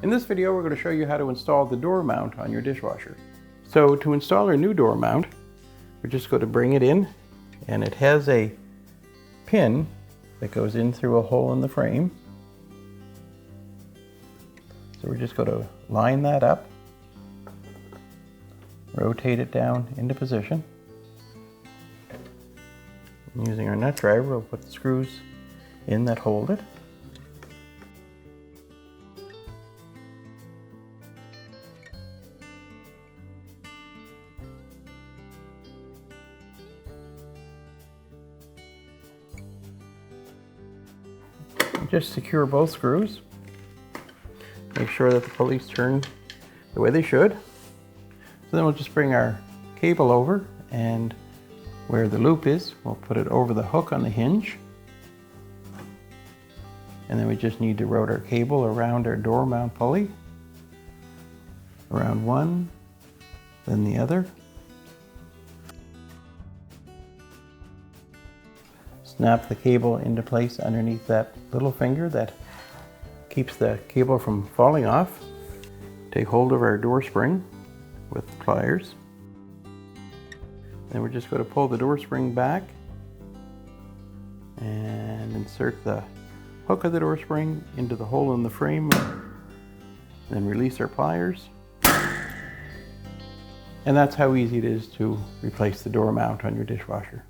In this video, we're going to show you how to install the door mount on your dishwasher. So to install our new door mount, we're just going to bring it in, and it has a pin that goes in through a hole in the frame. So we're just going to line that up, rotate it down into position. Using our nut driver, we'll put the screws in that hold it. Just secure both screws. Make sure that the pulleys turn the way they should. So then we'll just bring our cable over, and where the loop is, we'll put it over the hook on the hinge. And then we just need to route our cable around our door mount pulley. Around one, then the other. Snap the cable into place underneath that little finger that keeps the cable from falling off. Take hold of our door spring with pliers. Then we're just going to pull the door spring back and insert the hook of the door spring into the hole in the frame. Then release our pliers. And that's how easy it is to replace the door mount on your dishwasher.